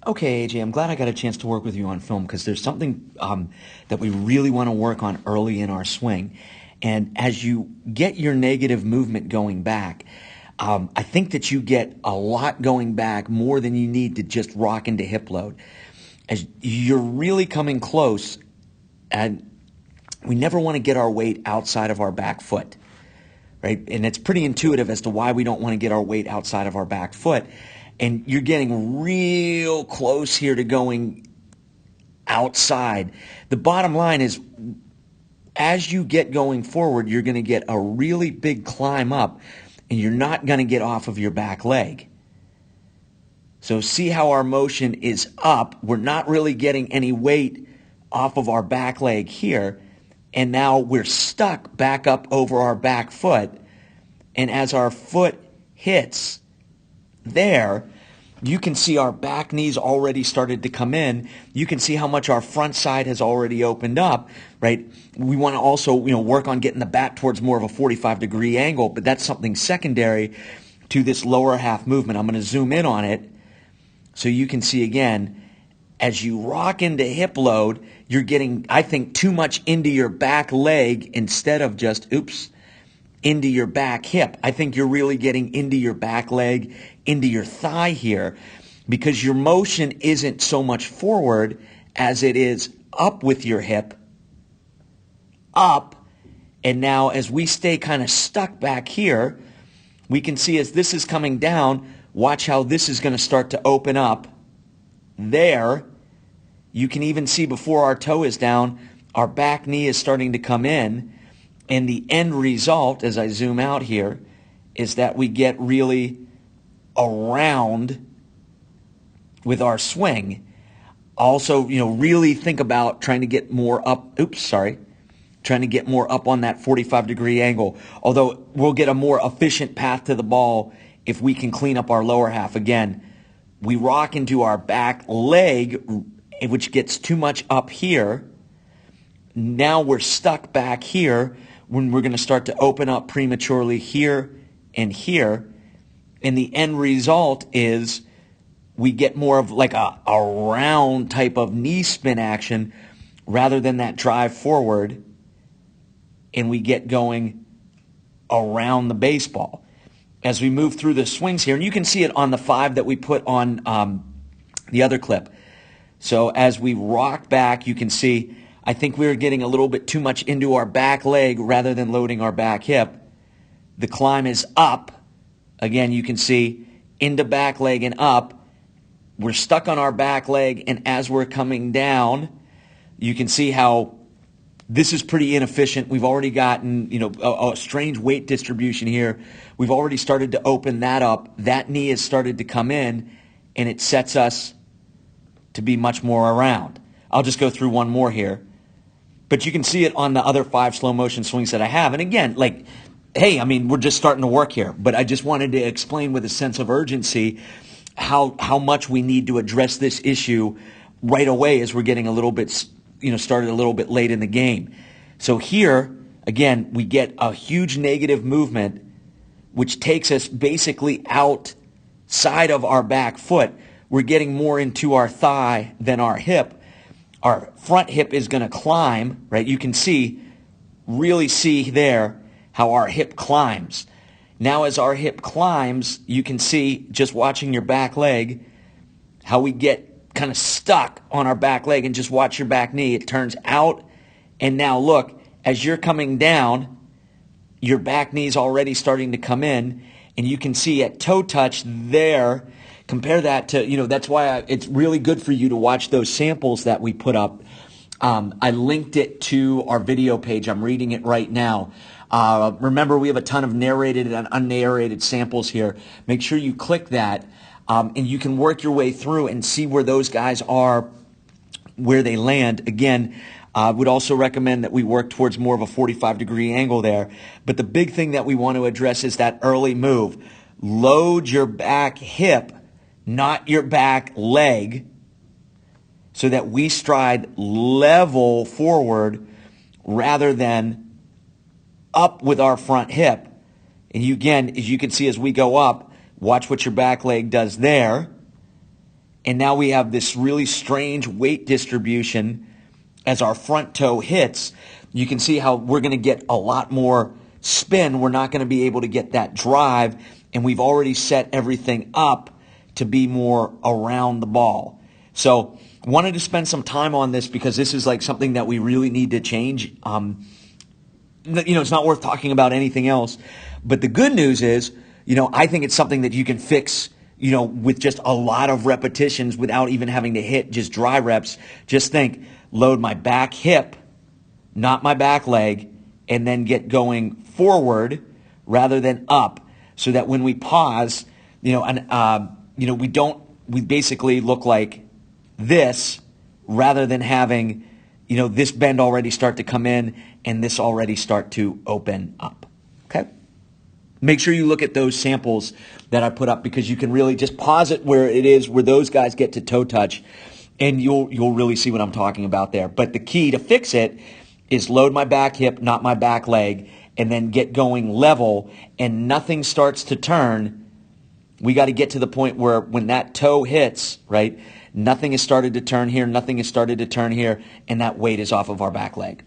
Okay, AJ, I'm glad I got a chance to work with you on film because there's something that we really want to work on early in our swing. And as you get your negative movement going back, I think that you get a lot going back more than you need to just rock into hip load. As you're really coming close, and we never want to get our weight outside of our back foot, right? And it's pretty intuitive as to why we don't want to get our weight outside of our back foot. And you're getting real close here to going outside. The bottom line is, as you get going forward, you're going to get a really big climb up, and you're not going to get off of your back leg. So see how our motion is up. We're not really getting any weight off of our back leg here. And now we're stuck back up over our back foot. And as our foot hits there, you can see our back knees already started to come in. You can see how much our front side has already opened up, right? We want to also, work on getting the bat towards more of a 45-degree angle, but that's something secondary to this lower half movement. I'm going to zoom in on it so you can see again, as you rock into hip load, you're getting, I think, too much into your back leg instead of just, into your back hip. I think you're really getting into your back leg, into your thigh here, because your motion isn't so much forward as it is up with your hip, up. And now as we stay kind of stuck back here, we can see as this is coming down, watch how this is going to start to open up there. You can even see before our toe is down, our back knee is starting to come in. And the end result, as I zoom out here, is that we get really around with our swing. Also, really think about trying to get more up. Trying to get more up on that 45-degree angle. Although we'll get a more efficient path to the ball if we can clean up our lower half. Again, we rock into our back leg, which gets too much up here. Now we're stuck back here when we're going to start to open up prematurely here and here. And the end result is we get more of like a round type of knee spin action rather than that drive forward. And we get going around the baseball. As we move through the swings here, and you can see it on the 5 that we put on the other clip. So as we rock back, you can see, I think we were getting a little bit too much into our back leg rather than loading our back hip. The climb is up. Again, you can see into back leg and up. We're stuck on our back leg, and as we're coming down, you can see how this is pretty inefficient. We've already gotten, a strange weight distribution here. We've already started to open that up. That knee has started to come in, and it sets us to be much more around. I'll just go through one more here. But you can see it on the other 5 slow motion swings that I have. And again, we're just starting to work here. But I just wanted to explain with a sense of urgency how much we need to address this issue right away as we're getting a little bit, started a little bit late in the game. So here, again, we get a huge negative movement, which takes us basically outside of our back foot. We're getting more into our thigh than our hip. Our front hip is going to climb, right? You can really see there how our hip climbs. Now as our hip climbs, you can see, just watching your back leg, how we get kind of stuck on our back leg, and just watch your back knee. It turns out, and now look, as you're coming down, your back knee's already starting to come in, and you can see at toe touch there. Compare that to, that's why it's really good for you to watch those samples that we put up. I linked it to our video page. I'm reading it right now. Remember, we have a ton of narrated and unnarrated samples here. Make sure you click that, and you can work your way through and see where those guys are, where they land. Again, I would also recommend that we work towards more of a 45-degree angle there. But the big thing that we want to address is that early move. Load your back hip, not your back leg, so that we stride level forward rather than up with our front hip. And you, again, as you can see as we go up, watch what your back leg does there. and now we have this really strange weight distribution as our front toe hits. You can see how we're going to get a lot more spin. We're not going to be able to get that drive, and we've already set everything up to be more around the ball. So wanted to spend some time on this because this is like something that we really need to change. It's not worth talking about anything else. But the good news is, I think it's something that you can fix, with just a lot of repetitions without even having to hit just dry reps. Just think, load my back hip, not my back leg, and then get going forward rather than up, so that when we pause, we basically look like this rather than having, this bend already start to come in and this already start to open up. Okay? Make sure you look at those samples that I put up, because you can really just pause it where it is, where those guys get to toe touch, and you'll really see what I'm talking about there. But the key to fix it is load my back hip, not my back leg, and then get going level, and nothing starts to turn. We got to get to the point where when that toe hits, right, nothing has started to turn here, nothing has started to turn here, and that weight is off of our back leg.